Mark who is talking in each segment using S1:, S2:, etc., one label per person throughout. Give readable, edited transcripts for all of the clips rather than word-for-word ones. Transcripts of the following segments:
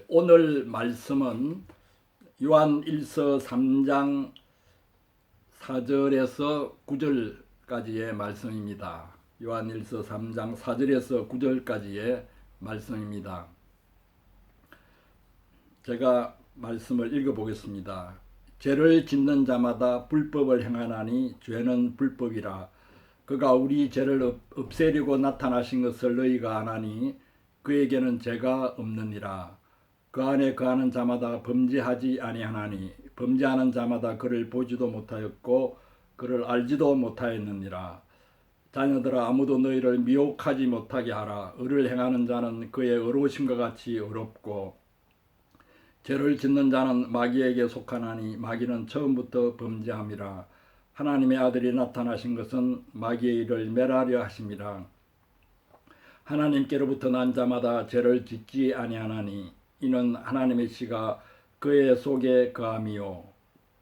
S1: 오늘 말씀은 요한일서 3장 4절에서 9절까지의 말씀입니다. 요한일서 3장 4절에서 9절까지의 말씀입니다. 제가 말씀을 읽어보겠습니다. 죄를 짓는 자마다 불법을 행하나니 죄는 불법이라. 그가 우리 죄를 없애려고 나타나신 것을 너희가 아나니 그에게는 죄가 없느니라. 그 안에 거하는 자마다 범죄하지 아니하나니 범죄하는 자마다 그를 보지도 못하였고 그를 알지도 못하였느니라. 자녀들아, 아무도 너희를 미혹하지 못하게 하라. 의를 행하는 자는 그의 의로우심과 같이 의롭고 죄를 짓는 자는 마귀에게 속하나니 마귀는 처음부터 범죄함이라. 하나님의 아들이 나타나신 것은 마귀의 일을 멸하려 하심이라. 하나님께로부터 난 자마다 죄를 짓지 아니하나니 이는 하나님의 씨가 그의 속에 거함이요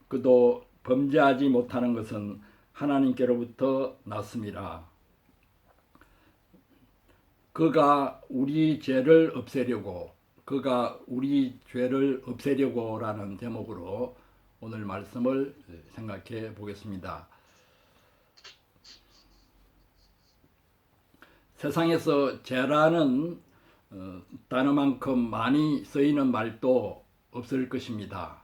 S1: 그도 범죄하지 못하는 것은 하나님께로부터 났음이라. 그가 우리 죄를 없애려고 라는 제목으로 오늘 말씀을 생각해 보겠습니다. 세상에서 죄라는 단어만큼 많이 쓰이는 말도 없을 것입니다.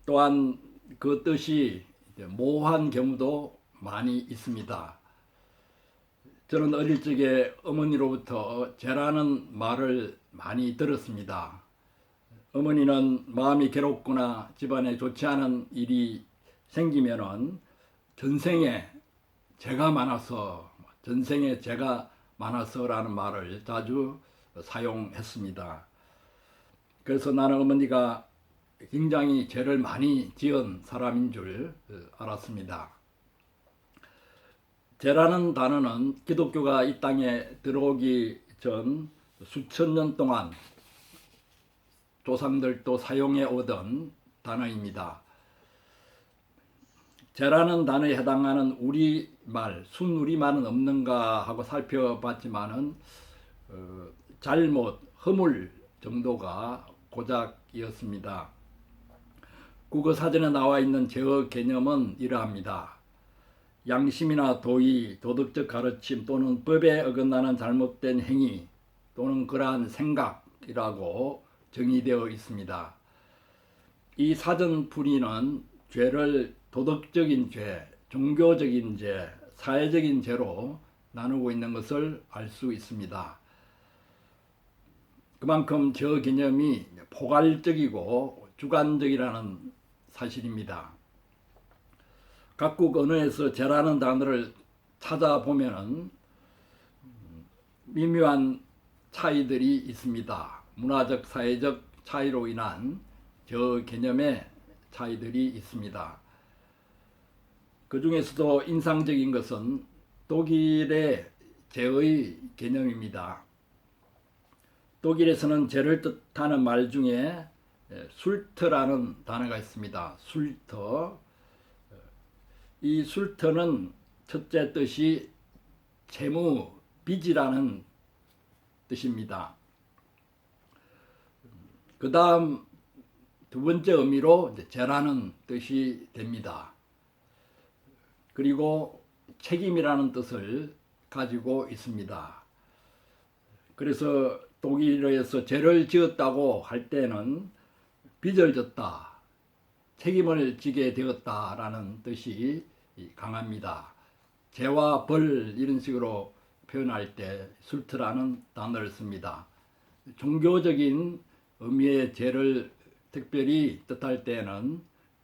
S1: 또한 그 뜻이 모호한 경우도 많이 있습니다. 저는 어릴 적에 어머니로부터 죄라는 말을 많이 들었습니다. 어머니는 마음이 괴롭거나 집안에 좋지 않은 일이 생기면은 전생에 죄가 많아서라는 말을 자주 사용했습니다. 그래서 나는 어머니가 굉장히 죄를 많이 지은 사람인 줄 알았습니다. 죄라는 단어는 기독교가 이 땅에 들어오기 전 수천 년 동안 조상들도 사용해 오던 단어입니다. 죄라는 단어에 해당하는 우리말, 순우리말은 없는가 하고 살펴봤지만은 잘못, 허물 정도가 고작이었습니다. 국어사전에 나와 있는 죄의 개념은 이러합니다. 양심이나 도의, 도덕적 가르침 또는 법에 어긋나는 잘못된 행위 또는 그러한 생각이라고 정의되어 있습니다. 이 사전 풀이는 죄를 도덕적인 죄, 종교적인 죄, 사회적인 죄로 나누고 있는 것을 알 수 있습니다. 그만큼 저 개념이 포괄적이고 주관적이라는 사실입니다. 각국 언어에서 죄라는 단어를 찾아보면 미묘한 차이들이 있습니다. 문화적, 사회적 차이로 인한 저 개념의 차이들이 있습니다. 그 중에서도 인상적인 것은 독일의 죄의 개념입니다. 독일에서는 죄를 뜻하는 말 중에 술터라는 단어가 있습니다. 술터. 이 술터는 첫째 뜻이 채무, 빚이라는 뜻입니다. 그 다음 두 번째 의미로 죄라는 뜻이 됩니다. 그리고 책임이라는 뜻을 가지고 있습니다. 그래서 독일어에서 죄를 지었다고 할 때는 빚을 졌다, 책임을 지게 되었다라는 뜻이 강합니다. 죄와 벌 이런 식으로 표현할 때 술트라는 단어를 씁니다. 종교적인 의미의 죄를 특별히 뜻할 때는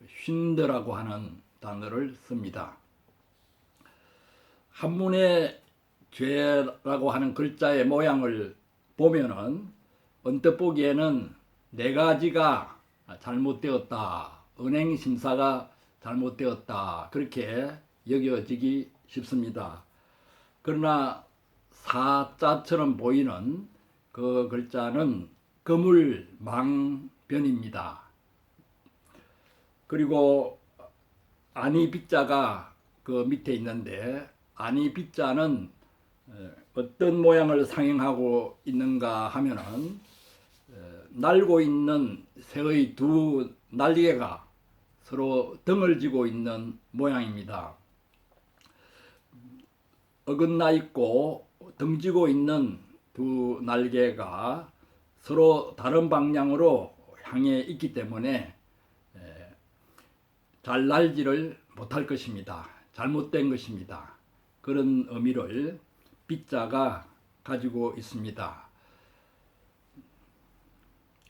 S1: 쉰드라고 하는 단어를 씁니다. 한문의 죄라고 하는 글자의 모양을 보면은 언뜻 보기에는 네 가지가 잘못되었다, 은행 심사가 잘못되었다, 그렇게 여겨지기 쉽습니다. 그러나 사자처럼 보이는 그 글자는 거물망변입니다. 그리고 아니 빗자가 그 밑에 있는데 아니 빗자는 어떤 모양을 상행하고 있는가 하면은 날고 있는 새의 두 날개가 서로 등을 지고 있는 모양입니다. 어긋나 있고 등지고 있는 두 날개가 서로 다른 방향으로 향해 있기 때문에 잘 날지를 못할 것입니다. 잘못된 것입니다. 그런 의미를 비자가 가지고 있습니다.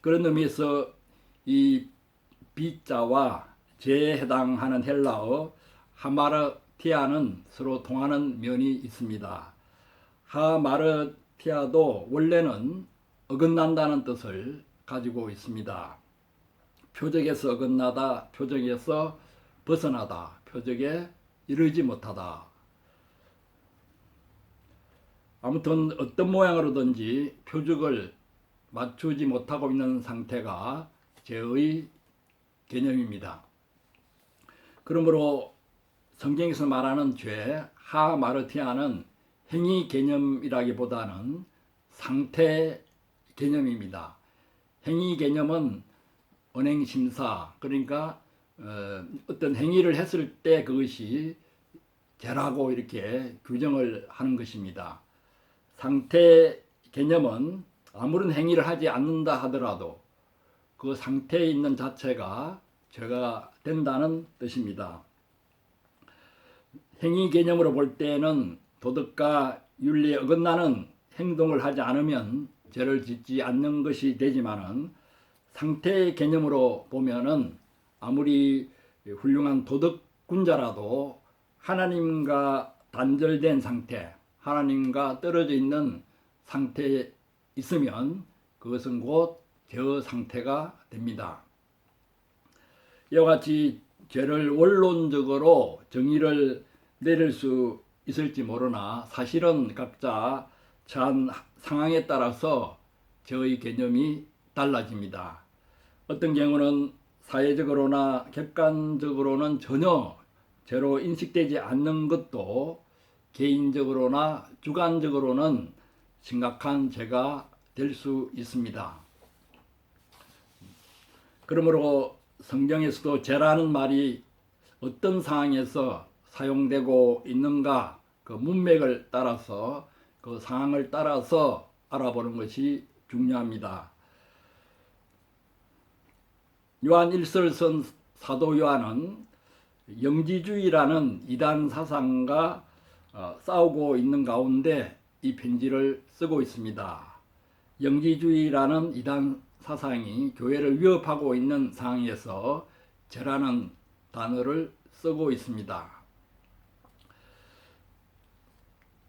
S1: 그런 의미에서 이 비자와 제에 해당하는 헬라어 하마르티아는 서로 통하는 면이 있습니다. 하마르티아도 원래는 어긋난다는 뜻을 가지고 있습니다. 표적에서 어긋나다, 표적에서 벗어나다, 표적에 이르지 못하다. 아무튼 어떤 모양으로든지 표적을 맞추지 못하고 있는 상태가 죄의 개념입니다. 그러므로 성경에서 말하는 죄, 하마르티아는 행위 개념이라기보다는 상태 개념입니다. 행위 개념은 언행심사, 그러니까 어떤 행위를 했을 때 그것이 죄라고 이렇게 규정을 하는 것입니다. 상태 개념은 아무런 행위를 하지 않는다 하더라도 그 상태에 있는 자체가 죄가 된다는 뜻입니다. 행위 개념으로 볼 때는 도덕과 윤리에 어긋나는 행동을 하지 않으면 죄를 짓지 않는 것이 되지만은 상태 개념으로 보면은 아무리 훌륭한 도덕군자라도 하나님과 단절된 상태, 하나님과 떨어져 있는 상태에 있으면 그것은 곧 죄의 상태가 됩니다. 이와 같이 죄를 원론적으로 정의를 내릴 수 있을지 모르나 사실은 각자 처한 상황에 따라서 죄의 개념이 달라집니다. 어떤 경우는 사회적으로나 객관적으로는 전혀 죄로 인식되지 않는 것도 개인적으로나 주관적으로는 심각한 죄가 될 수 있습니다. 그러므로 성경에서도 죄라는 말이 어떤 상황에서 사용되고 있는가 그 문맥을 따라서 그 상황을 따라서 알아보는 것이 중요합니다. 요한 1서를 쓴 사도 요한은 영지주의라는 이단 사상과 싸우고 있는 가운데 이 편지를 쓰고 있습니다. 영지주의라는 이단 사상이 교회를 위협하고 있는 상황에서 죄라는 단어를 쓰고 있습니다.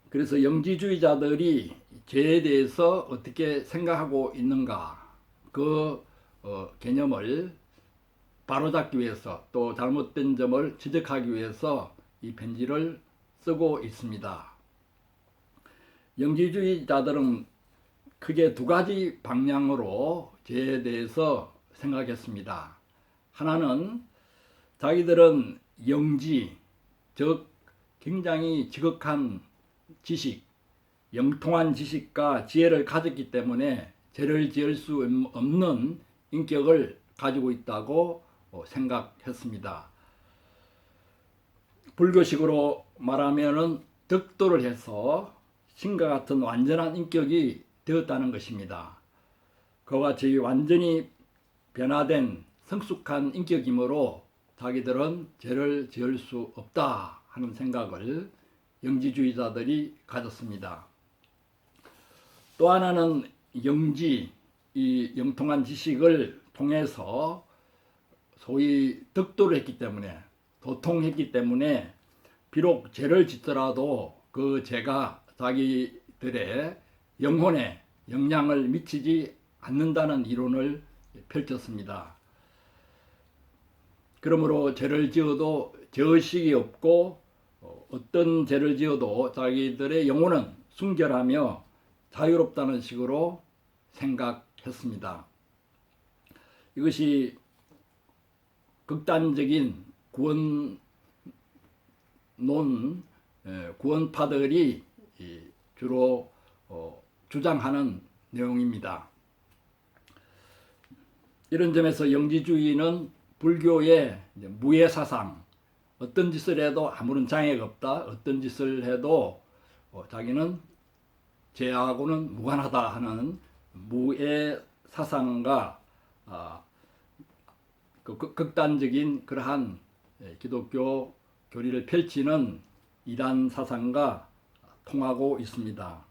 S1: 그래서 영지주의자들이 죄에 대해서 어떻게 생각하고 있는가 그 개념을 바로잡기 위해서 또 잘못된 점을 지적하기 위해서 이 편지를 쓰고 있습니다. 영지주의자들은 크게 두 가지 방향으로 죄에 대해서 생각했습니다. 하나는 자기들은 영지, 즉 굉장히 지극한 지식, 영통한 지식과 지혜를 가졌기 때문에 죄를 지을 수 없는 인격을 가지고 있다고 생각했습니다. 불교식으로 말하면은 덕도를 해서 신과 같은 완전한 인격이 되었다는 것입니다. 그와 같이 완전히 변화된 성숙한 인격이므로 자기들은 죄를 지을 수 없다 하는 생각을 영지주의자들이 가졌습니다. 또 하나는 영지, 이 영통한 지식을 통해서 소위 덕도를 했기 때문에 도통했기 때문에 비록 죄를 짓더라도 그 죄가 자기들의 영혼에 영향을 미치지 않는다는 이론을 펼쳤습니다. 그러므로 죄를 지어도 죄의식이 없고 어떤 죄를 지어도 자기들의 영혼은 순결하며 자유롭다는 식으로 생각했습니다. 이것이 극단적인 구원파들이 주로 주장하는 내용입니다. 이런 점에서 영지주의는 불교의 무예 사상, 어떤 짓을 해도 아무런 장애가 없다, 어떤 짓을 해도 자기는 죄하고는 무관하다 하는 무예 사상과 극단적인 그러한 기독교 교리를 펼치는 이단 사상과 통하고 있습니다.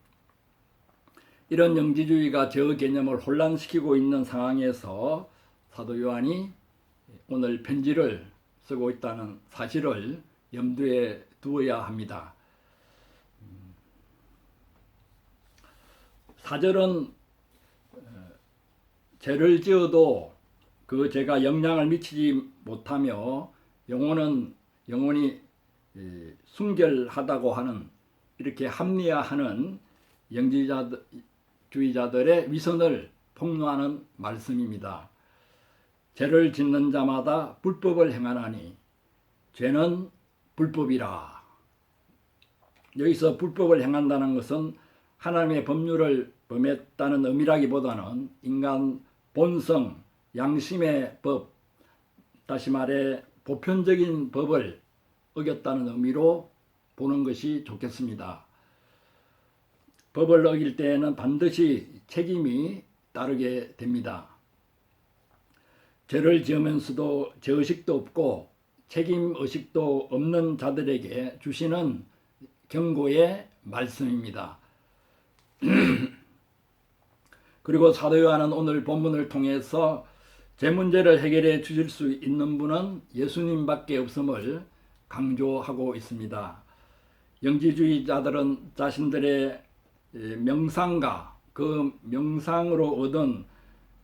S1: 이런 영지주의가 저 개념을 혼란시키고 있는 상황에서 사도 요한이 오늘 편지를 쓰고 있다는 사실을 염두에 두어야 합니다. 사절은 죄를 지어도 그 죄가 영향을 미치지 못하며 영혼이 순결하다고 하는, 이렇게 합리화하는 영지주의자들의 위선을 폭로하는 말씀입니다. 죄를 짓는 자마다 불법을 행하나니 죄는 불법이라. 여기서 불법을 행한다는 것은 하나님의 법률을 범했다는 의미라기보다는 인간 본성, 양심의 법, 다시 말해 보편적인 법을 어겼다는 의미로 보는 것이 좋겠습니다. 법을 어길 때에는 반드시 책임이 따르게 됩니다. 죄를 지으면서도 죄의식도 없고 책임의식도 없는 자들에게 주시는 경고의 말씀입니다. 그리고 사도 요한은 오늘 본문을 통해서 죄 문제를 해결해 주실 수 있는 분은 예수님밖에 없음을 강조하고 있습니다. 영지주의자들은 자신들의 명상과 그 명상으로 얻은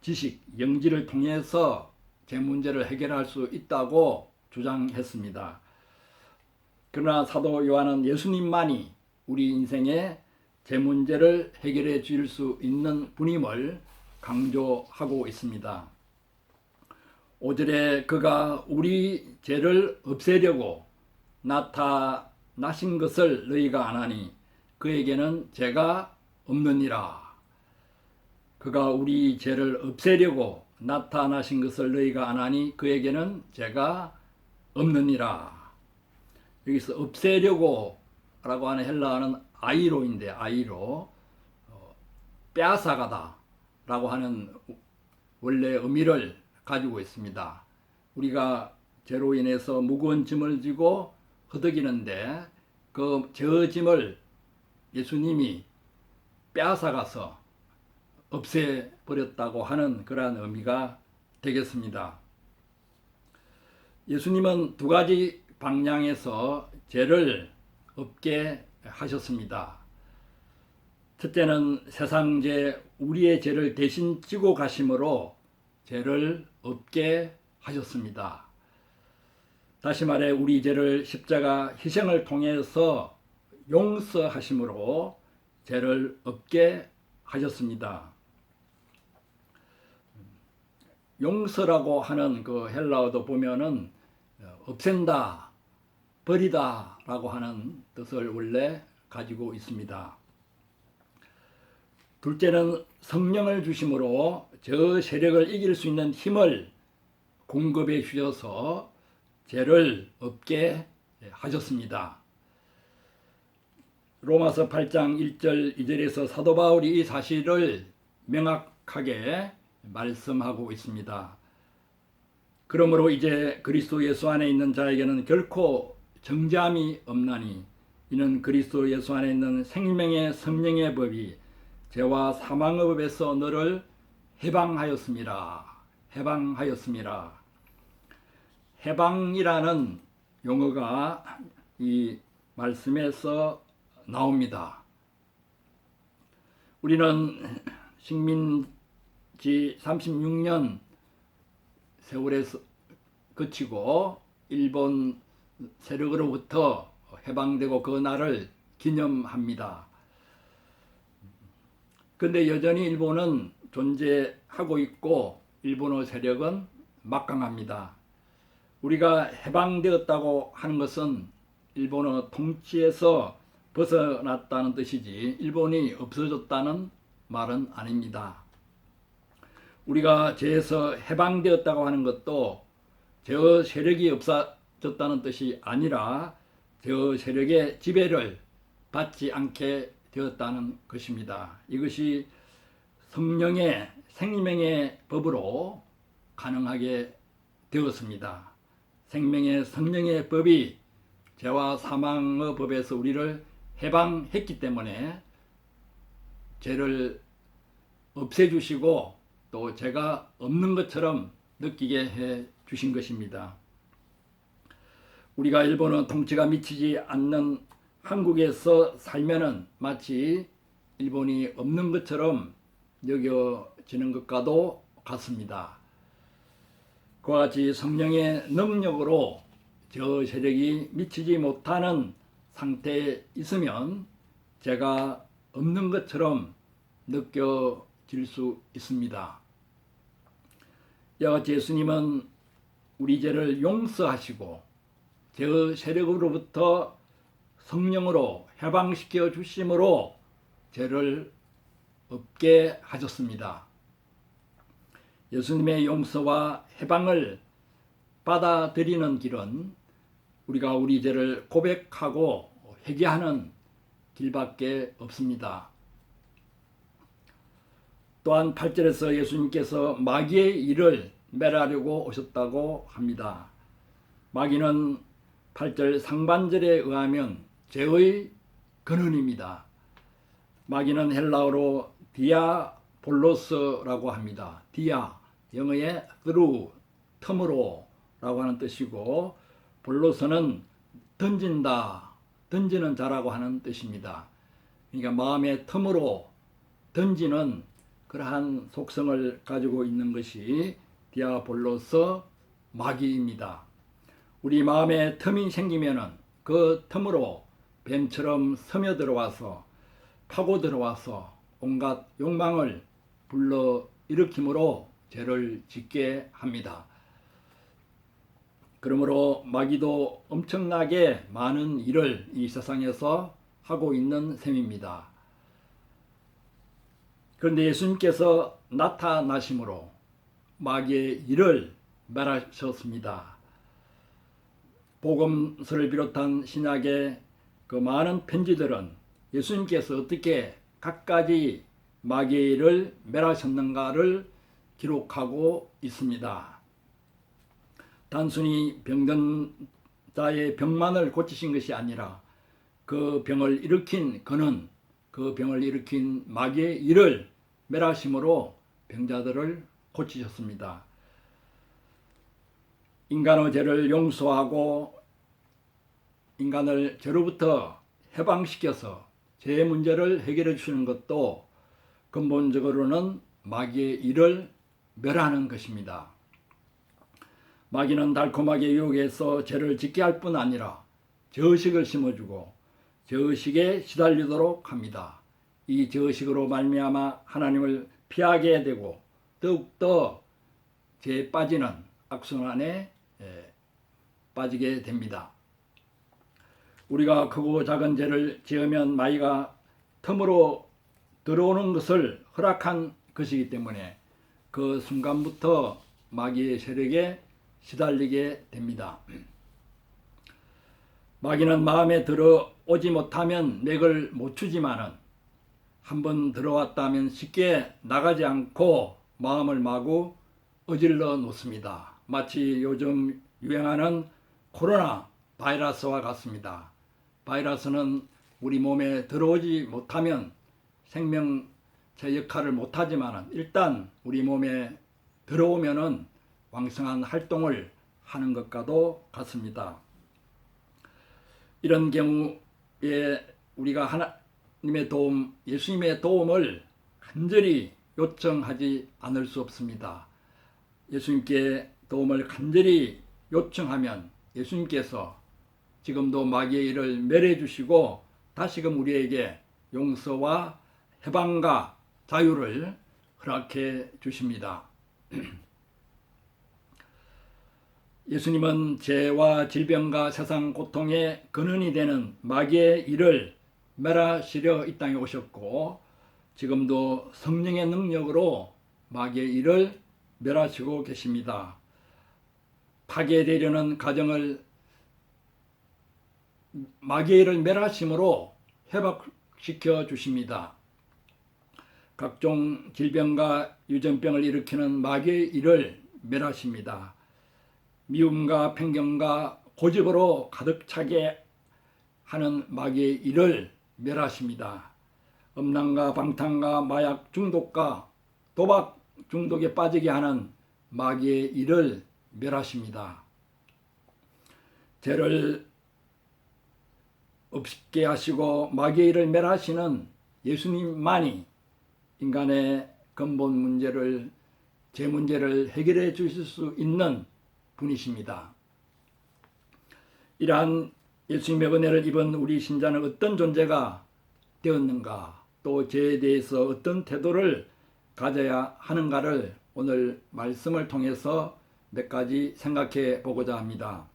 S1: 지식, 영지를 통해서 죄 문제를 해결할 수 있다고 주장했습니다. 그러나 사도 요한은 예수님만이 우리 인생의 죄 문제를 해결해 줄 수 있는 분임을 강조하고 있습니다. 5절에 그가 우리 죄를 없애려고 나타나신 것을 너희가 아나니 그에게는 죄가 없느니라. 그가 우리 죄를 없애려고 나타나신 것을 너희가 아나니 그에게는 죄가 없느니라. 여기서 없애려고 라고 하는 헬라어는 아이로인데, 아이로 빼앗아가다 라고 하는 원래 의미를 가지고 있습니다. 우리가 죄로 인해서 무거운 짐을 지고 허덕이는데 저 짐을 예수님이 빼앗아가서 없애버렸다고 하는 그러한 의미가 되겠습니다. 예수님은 두 가지 방향에서 죄를 없게 하셨습니다. 첫째는 세상 죄, 우리의 죄를 대신 지고 가심으로 죄를 없게 하셨습니다. 다시 말해 우리 죄를 십자가 희생을 통해서 용서하심으로 죄를 없게 하셨습니다. 용서라고 하는 그 헬라어도 보면은 없앤다, 버리다 라고 하는 뜻을 원래 가지고 있습니다. 둘째는 성령을 주심으로 저 세력을 이길 수 있는 힘을 공급해 주셔서 죄를 없게 하셨습니다. 로마서 8장 1절 2절에서 사도 바울이 이 사실을 명확하게 말씀하고 있습니다. 그러므로 이제 그리스도 예수 안에 있는 자에게는 결코 정죄함이 없나니 이는 그리스도 예수 안에 있는 생명의 성령의 법이 죄와 사망의 법에서 너를 해방하였습니다. 해방하였습니다. 해방이라는 용어가 이 말씀에서 나옵니다. 우리는 식민지 36년 세월에서 거치고 일본 세력으로부터 해방되고 그 날을 기념합니다. 그런데 여전히 일본은 존재하고 있고 일본어 세력은 막강합니다. 우리가 해방되었다고 하는 것은 일본어 통치에서 벗어났다는 뜻이지 일본이 없어졌다는 말은 아닙니다. 우리가 죄에서 해방되었다고 하는 것도 저 세력이 없어졌다는 뜻이 아니라 저 세력의 지배를 받지 않게 되었다는 것입니다. 이것이 성령의 생명의 법으로 가능하게 되었습니다. 생명의 성령의 법이 죄와 사망의 법에서 우리를 해방했기 때문에 죄를 없애주시고 또 죄가 없는 것처럼 느끼게 해 주신 것입니다. 우리가 일본은 통치가 미치지 않는 한국에서 살면은 마치 일본이 없는 것처럼 여겨지는 것과도 같습니다. 그와 같이 성령의 능력으로 저 세력이 미치지 못하는 상태에 있으면 죄가 없는 것처럼 느껴질 수 있습니다. 이와 같이 예수님은 우리 죄를 용서하시고 저 세력으로부터 성령으로 해방시켜 주심으로 죄를 없게 하셨습니다. 예수님의 용서와 해방을 받아들이는 길은 우리가 우리 죄를 고백하고 회개하는 길밖에 없습니다. 또한 8절에서 예수님께서 마귀의 일을 멸하려고 오셨다고 합니다. 마귀는 8절 상반절에 의하면 죄의 근원입니다. 마귀는 헬라어로 디아볼로스라고 합니다. 디아, 영어의 through, 틈으로 라고 하는 뜻이고 볼로스는 던진다, 던지는 자라고 하는 뜻입니다. 그러니까 마음의 틈으로 던지는 그러한 속성을 가지고 있는 것이 디아볼로스 마귀입니다. 우리 마음에 틈이 생기면은 그 틈으로 뱀처럼 스며 들어와서 파고 들어와서 온갖 욕망을 불러 일으킴으로 죄를 짓게 합니다. 그러므로 마귀도 엄청나게 많은 일을 이 세상에서 하고 있는 셈입니다. 그런데 예수님께서 나타나심으로 마귀의 일을 멸하셨습니다. 복음서를 비롯한 신약의 그 많은 편지들은 예수님께서 어떻게 갖가지 마귀의 일을 멸하셨는가를 기록하고 있습니다. 단순히 병든 자의 병만을 고치신 것이 아니라 그 병을 일으킨 그는 그 병을 일으킨 마귀의 일을 멸하심으로 병자들을 고치셨습니다. 인간의 죄를 용서하고 인간을 죄로부터 해방시켜서 죄 문제를 해결해 주시는 것도 근본적으로는 마귀의 일을 멸하는 것입니다. 마귀는 달콤하게 유혹해서 죄를 짓게 할 뿐 아니라 저식을 심어주고 저식에 시달리도록 합니다. 이 저식으로 말미암아 하나님을 피하게 되고 더욱더 죄에 빠지는 악순환에 빠지게 됩니다. 우리가 크고 작은 죄를 지으면 마귀가 틈으로 들어오는 것을 허락한 것이기 때문에 그 순간부터 마귀의 세력에 시달리게 됩니다. 마귀는 마음에 들어오지 못하면 맥을 못 추지만은 한번 들어왔다면 쉽게 나가지 않고 마음을 마구 어질러 놓습니다. 마치 요즘 유행하는 코로나 바이러스와 같습니다. 바이러스는 우리 몸에 들어오지 못하면 생명체 역할을 못하지만 일단 우리 몸에 들어오면은 왕성한 활동을 하는 것과도 같습니다. 이런 경우에 우리가 하나님의 도움, 예수님의 도움을 간절히 요청하지 않을 수 없습니다. 예수님께 도움을 간절히 요청하면 예수님께서 지금도 마귀의 일을 멸해 주시고 다시금 우리에게 용서와 해방과 자유를 허락해 주십니다. 예수님은 죄와 질병과 세상 고통의 근원이 되는 마귀의 일을 멸하시려 이 땅에 오셨고 지금도 성령의 능력으로 마귀의 일을 멸하시고 계십니다. 파괴되려는 가정을 마귀의 일을 멸하심으로 회복시켜 주십니다. 각종 질병과 유전병을 일으키는 마귀의 일을 멸하십니다. 미움과 편견과 고집으로 가득 차게 하는 마귀의 일을 멸하십니다. 음란과 방탕과 마약 중독과 도박 중독에 빠지게 하는 마귀의 일을 멸하십니다. 죄를 없게 하시고 마귀의 일을 멸하시는 예수님만이 인간의 근본 문제를, 죄 문제를 해결해 주실 수 있는 분이십니다. 이러한 예수님의 은혜를 입은 우리 신자는 어떤 존재가 되었는가, 또 죄에 대해서 어떤 태도를 가져야 하는가를 오늘 말씀을 통해서 몇 가지 생각해 보고자 합니다.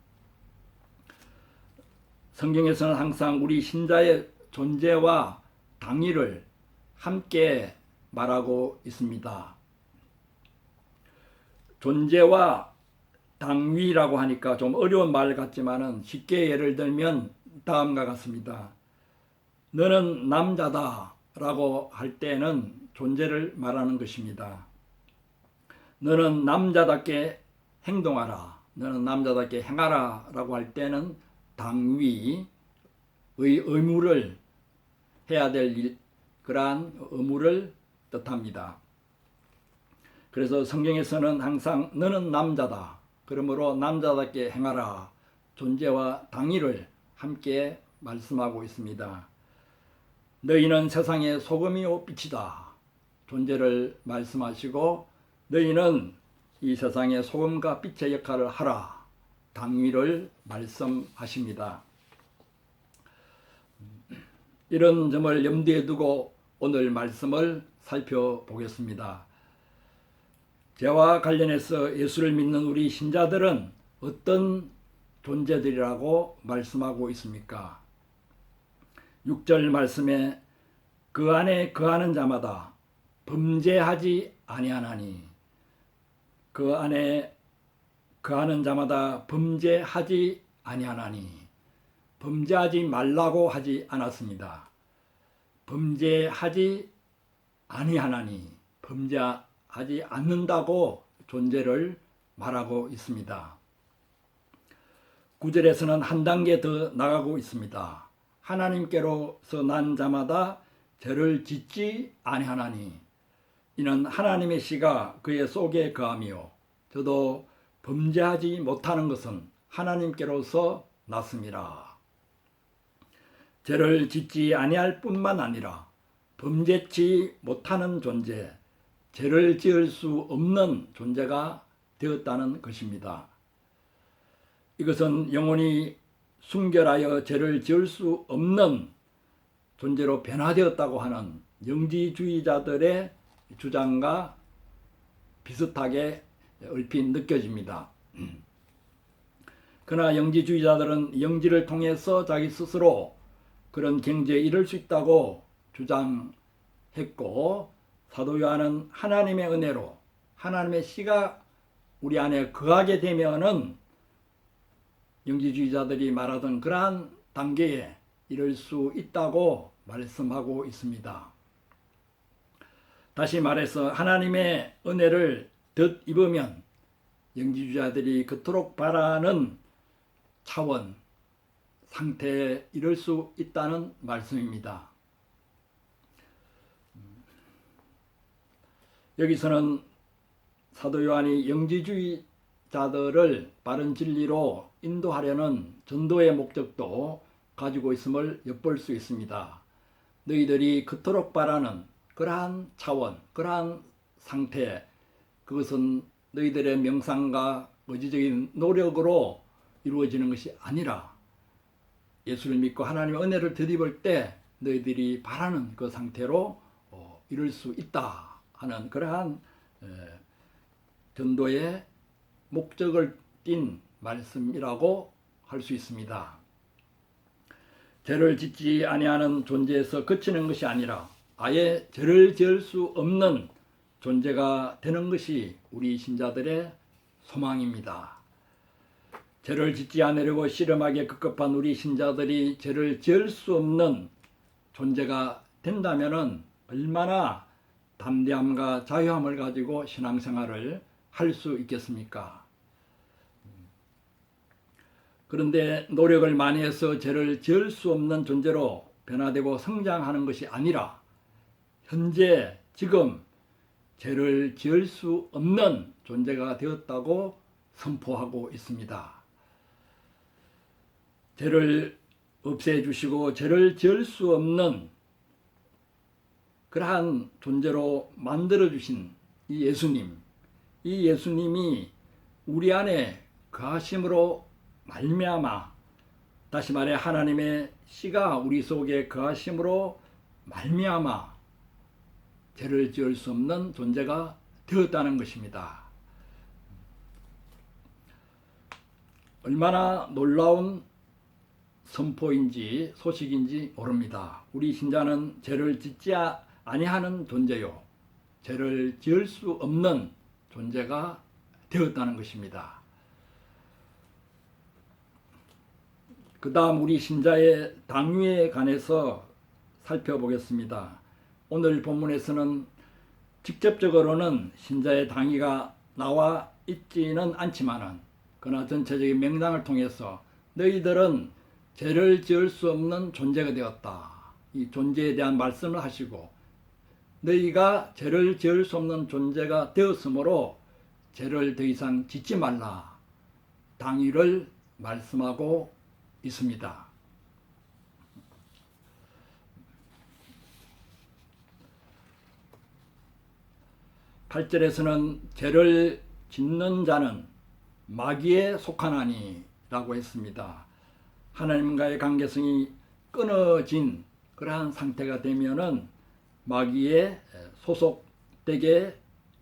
S1: 성경에서는 항상 우리 신자의 존재와 당위를 함께 말하고 있습니다. 존재와 당위라고 하니까 좀 어려운 말 같지만은 쉽게 예를 들면 다음과 같습니다. 너는 남자다 라고 할 때는 존재를 말하는 것입니다. 너는 남자답게 행동하라, 너는 남자답게 행하라 라고 할 때는 당위의 의무를 해야 될 일, 그러한 의무를 뜻합니다. 그래서 성경에서는 항상 너는 남자다, 그러므로 남자답게 행하라, 존재와 당위를 함께 말씀하고 있습니다. 너희는 세상의 소금이요 빛이다, 존재를 말씀하시고 너희는 이 세상의 소금과 빛의 역할을 하라, 당위를 말씀하십니다. 이런 점을 염두에 두고 오늘 말씀을 살펴보겠습니다. 죄와 관련해서 예수를 믿는 우리 신자들은 어떤 존재들이라고 말씀하고 있습니까? 6절 말씀에 그 안에 거하는 자마다 범죄하지 아니하나니, 그 안에 거하는 자마다 범죄하지 아니하나니, 범죄하지 말라고 하지 않았습니다. 범죄하지 아니하나니, 범죄하지 않는다고 존재를 말하고 있습니다. 9절에서는 한 단계 더 나가고 있습니다. 하나님께로서 난 자마다 죄를 짓지 아니하나니, 이는 하나님의 씨가 그의 속에 거하며 저도 범죄하지 못하는 것은 하나님께로서 났습니다. 죄를 짓지 아니할 뿐만 아니라 범죄치 못하는 존재, 죄를 지을 수 없는 존재가 되었다는 것입니다. 이것은 영원히 순결하여 죄를 지을 수 없는 존재로 변화되었다고 하는 영지주의자들의 주장과 비슷하게 얼핏 느껴집니다. 그러나 영지주의자들은 영지를 통해서 자기 스스로 그런 경지에 이를 수 있다고 주장했고, 사도 요한은 하나님의 은혜로 하나님의 씨가 우리 안에 거하게 되면은 영지주의자들이 말하던 그러한 단계에 이를 수 있다고 말씀하고 있습니다. 다시 말해서 하나님의 은혜를 덧입으면 영지주의자들이 그토록 바라는 차원, 상태에 이를 수 있다는 말씀입니다. 여기서는 사도 요한이 영지주의자들을 바른 진리로 인도하려는 전도의 목적도 가지고 있음을 엿볼 수 있습니다. 너희들이 그토록 바라는 그러한 차원, 그러한 상태, 그것은 너희들의 명상과 의지적인 노력으로 이루어지는 것이 아니라 예수를 믿고 하나님의 은혜를 덧입을 때 너희들이 바라는 그 상태로 이룰 수 있다 하는 그러한 전도의 목적을 띤 말씀이라고 할 수 있습니다. 죄를 짓지 아니하는 존재에서 그치는 것이 아니라 아예 죄를 지을 수 없는 존재가 되는 것이 우리 신자들의 소망입니다. 죄를 짓지 않으려고 씨름하기에 급급한 우리 신자들이 죄를 지을 수 없는 존재가 된다면 얼마나 담대함과 자유함을 가지고 신앙생활을 할 수 있겠습니까? 그런데 노력을 많이 해서 죄를 지을 수 없는 존재로 변화되고 성장하는 것이 아니라 현재 지금 죄를 지을 수 없는 존재가 되었다고 선포하고 있습니다. 죄를 없애주시고 죄를 지을 수 없는 그러한 존재로 만들어주신 이 예수님이 우리 안에 거하심으로 말미암아, 다시 말해 하나님의 씨가 우리 속에 거하심으로 말미암아 죄를 지을 수 없는 존재가 되었다는 것입니다. 얼마나 놀라운 선포인지 소식인지 모릅니다. 우리 신자는 죄를 짓지 아니하는 존재요, 죄를 지을 수 없는 존재가 되었다는 것입니다. 그 다음 우리 신자의 당위에 관해서 살펴보겠습니다. 오늘 본문에서는 직접적으로는 신자의 당위가 나와 있지는 않지만은 그러나 전체적인 명단을 통해서 너희들은 죄를 지을 수 없는 존재가 되었다, 이 존재에 대한 말씀을 하시고 너희가 죄를 지을 수 없는 존재가 되었으므로 죄를 더 이상 짓지 말라 당위를 말씀하고 있습니다. 8절에서는 죄를 짓는 자는 마귀에 속하나니 라고 했습니다. 하나님과의 관계성이 끊어진 그러한 상태가 되면은 마귀에 소속되게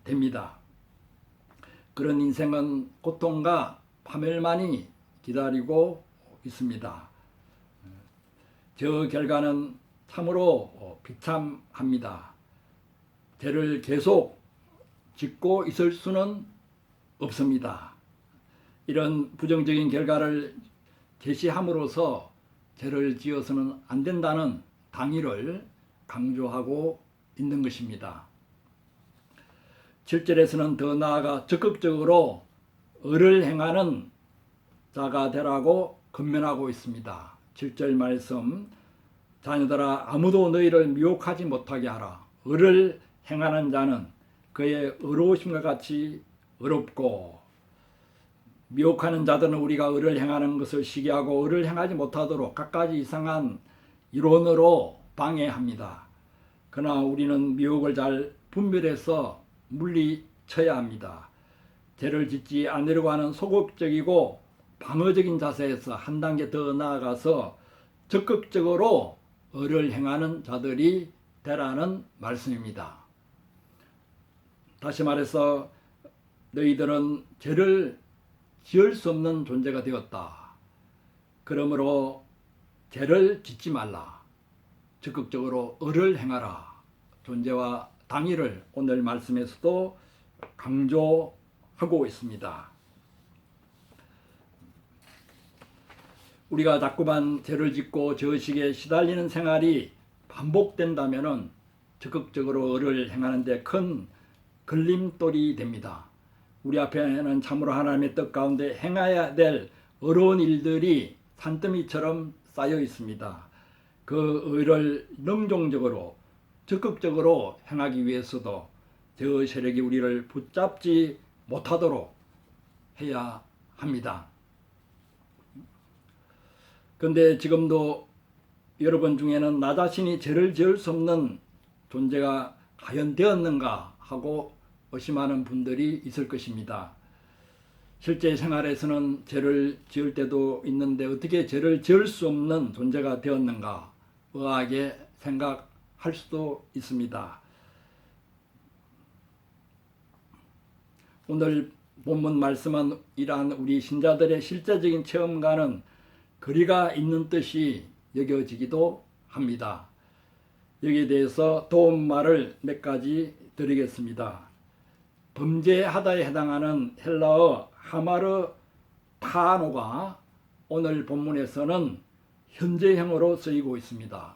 S1: 됩니다. 그런 인생은 고통과 파멸만이 기다리고 있습니다. 저 결과는 참으로 비참합니다. 죄를 계속 짓고 있을 수는 없습니다. 이런 부정적인 결과를 제시함으로써 죄를 지어서는 안 된다는 당위를 강조하고 있는 것입니다. 7절에서는 더 나아가 적극적으로 의를 행하는 자가 되라고 권면하고 있습니다. 7절 말씀, 자녀들아 아무도 너희를 미혹하지 못하게 하라. 의를 행하는 자는 그의 의로우심과 같이 의롭고, 미혹하는 자들은 우리가 의를 행하는 것을 시기하고 의를 행하지 못하도록 갖가지 이상한 이론으로 방해합니다. 그러나 우리는 미혹을 잘 분별해서 물리쳐야 합니다. 죄를 짓지 않으려고 하는 소극적이고 방어적인 자세에서 한 단계 더 나아가서 적극적으로 의를 행하는 자들이 되라는 말씀입니다. 다시 말해서 너희들은 죄를 지을 수 없는 존재가 되었다. 그러므로 죄를 짓지 말라. 적극적으로 의를 행하라. 존재와 당위를 오늘 말씀에서도 강조하고 있습니다. 우리가 자꾸만 죄를 짓고 저식에 시달리는 생활이 반복된다면 적극적으로 의를 행하는 데 큰 걸림돌이 됩니다. 우리 앞에는 참으로 하나님의 뜻 가운데 행해야 될 어려운 일들이 산더미처럼 쌓여 있습니다. 그 의를 능동적으로 적극적으로 행하기 위해서도 저 세력이 우리를 붙잡지 못하도록 해야 합니다. 그런데 지금도 여러분 중에는 나 자신이 죄를 지을 수 없는 존재가 과연 되었는가 하고 의심하는 분들이 있을 것입니다. 실제 생활에서는 죄를 지을 때도 있는데 어떻게 죄를 지을 수 없는 존재가 되었는가 의아하게 생각할 수도 있습니다. 오늘 본문 말씀은 이러한 우리 신자들의 실제적인 체험과는 거리가 있는 뜻이 여겨지기도 합니다. 여기에 대해서 도움말을 몇 가지 드리겠습니다. 범죄하다에 해당하는 헬라어 하마르 타노가 오늘 본문에서는 현재형으로 쓰이고 있습니다.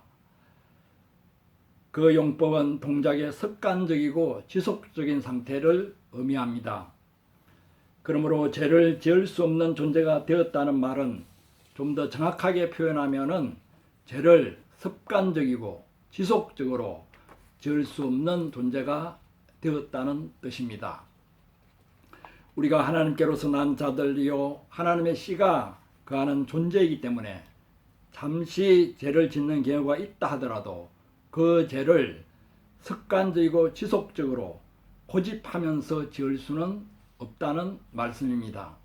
S1: 그 용법은 동작의 습관적이고 지속적인 상태를 의미합니다. 그러므로 죄를 지을 수 없는 존재가 되었다는 말은 좀 더 정확하게 표현하면은 죄를 습관적이고 지속적으로 지을 수 없는 존재가 되었다는 뜻입니다. 우리가 하나님께로서 난 자들이요 하나님의 씨가 거하는 존재이기 때문에 잠시 죄를 짓는 경우가 있다 하더라도 그 죄를 습관적이고 지속적으로 고집하면서 지을 수는 없다는 말씀입니다.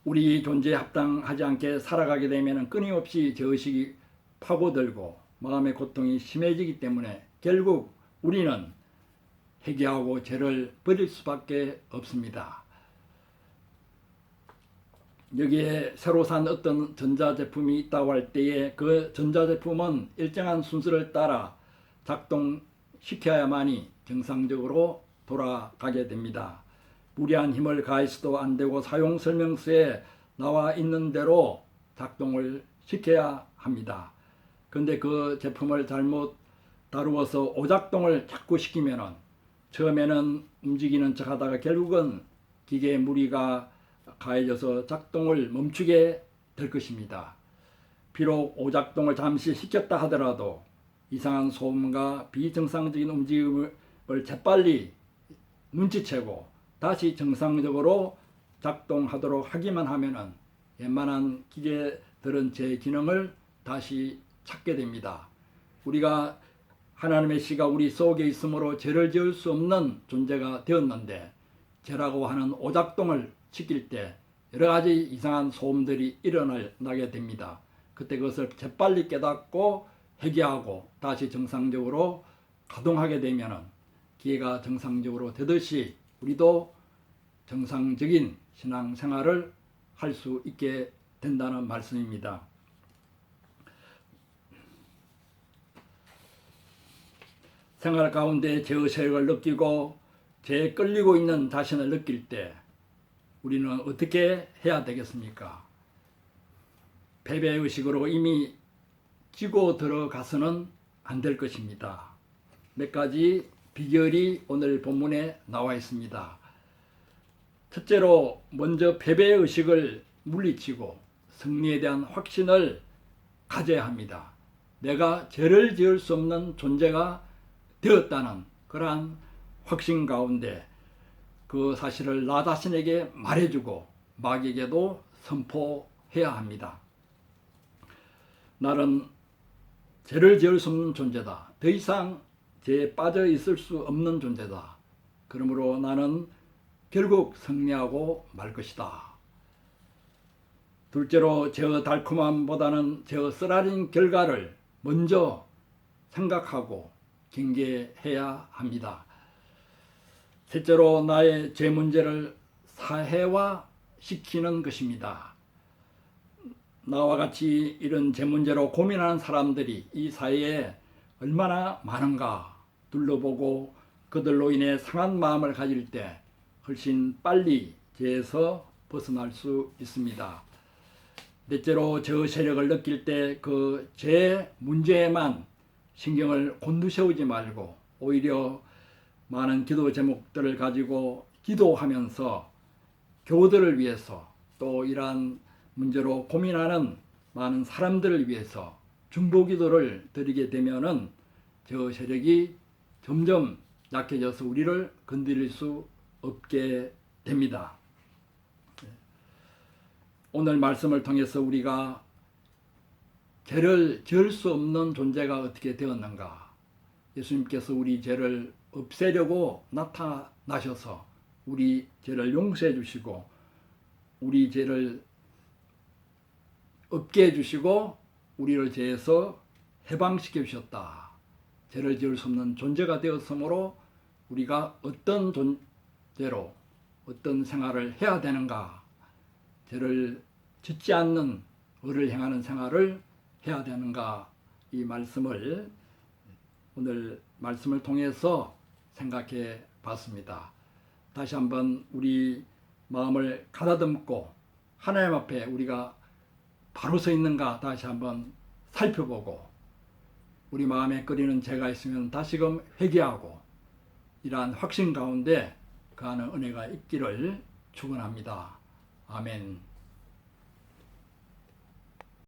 S1: 우리 존재에 합당하지 않게 살아가게 되면 끊임없이 죄의식이 파고들고 마음의 고통이 심해지기 때문에 결국 우리는 회개하고 죄를 버릴 수밖에 없습니다. 여기에 새로 산 어떤 전자제품이 있다고 할 때에 그 전자제품은 일정한 순서를 따라 작동시켜야만이 정상적으로 돌아가게 됩니다. 무리한 힘을 가해서도 안 되고 사용 설명서에 나와 있는 대로 작동을 시켜야 합니다. 그런데 그 제품을 잘못 다루어서 오작동을 자꾸 시키면은 처음에는 움직이는 척 하다가 결국은 기계에 무리가 가해져서 작동을 멈추게 될 것입니다. 비록 오작동을 잠시 시켰다 하더라도 이상한 소음과 비정상적인 움직임을 재빨리 눈치채고 다시 정상적으로 작동하도록 하기만 하면은 웬만한 기계들은 제 기능을 다시 찾게 됩니다. 우리가 하나님의 씨가 우리 속에 있으므로 죄를 지을 수 없는 존재가 되었는데 죄라고 하는 오작동을 시킬 때 여러 가지 이상한 소음들이 일어나게 됩니다. 그때 그것을 재빨리 깨닫고 회개하고 다시 정상적으로 가동하게 되면은 기회가 정상적으로 되듯이 우리도 정상적인 신앙생활을 할 수 있게 된다는 말씀입니다. 생활 가운데 죄의 세력을 느끼고 죄에 끌리고 있는 자신을 느낄 때 우리는 어떻게 해야 되겠습니까? 패배의식으로 이미 지고 들어가서는 안 될 것입니다. 몇 가지 비결이 오늘 본문에 나와 있습니다. 첫째로 먼저 패배의식을 물리치고 승리에 대한 확신을 가져야 합니다. 내가 죄를 지을 수 없는 존재가 되었다는 그러한 확신 가운데 그 사실을 나 자신에게 말해주고 마귀에게도 선포해야 합니다. 나는 죄를 지을 수 없는 존재다. 더 이상 죄에 빠져 있을 수 없는 존재다. 그러므로 나는 결국 승리하고 말 것이다. 둘째로 죄의 달콤함보다는 죄의 쓰라린 결과를 먼저 생각하고 경계해야 합니다. 셋째로 나의 죄 문제를 사회화시키는 것입니다. 나와 같이 이런 죄 문제로 고민하는 사람들이 이 사회에 얼마나 많은가 둘러보고 그들로 인해 상한 마음을 가질 때 훨씬 빨리 죄에서 벗어날 수 있습니다. 넷째로 죄의 세력을 느낄 때 그 죄 문제에만 신경을 곤두세우지 말고 오히려 많은 기도 제목들을 가지고 기도하면서 교우들을 위해서 또 이러한 문제로 고민하는 많은 사람들을 위해서 중보기도를 드리게 되면은 저 세력이 점점 약해져서 우리를 건드릴 수 없게 됩니다. 오늘 말씀을 통해서 우리가 죄를 지을 수 없는 존재가 어떻게 되었는가? 예수님께서 우리 죄를 없애려고 나타나셔서 우리 죄를 용서해 주시고 우리 죄를 없게 해주시고 우리를 죄에서 해방시켜 주셨다. 죄를 지을 수 없는 존재가 되었으므로 우리가 어떤 존재로 어떤 생활을 해야 되는가? 죄를 짓지 않는 의를 행하는 생활을 해야 되는가? 이 말씀을 오늘 말씀을 통해서 생각해 봤습니다. 다시 한번 우리 마음을 가다듬고 하나님 앞에 우리가 바로 서 있는가 다시 한번 살펴보고 우리 마음에 끓이는 죄가 있으면 다시금 회개하고 이러한 확신 가운데 거하는 은혜가 있기를 축원합니다. 아멘.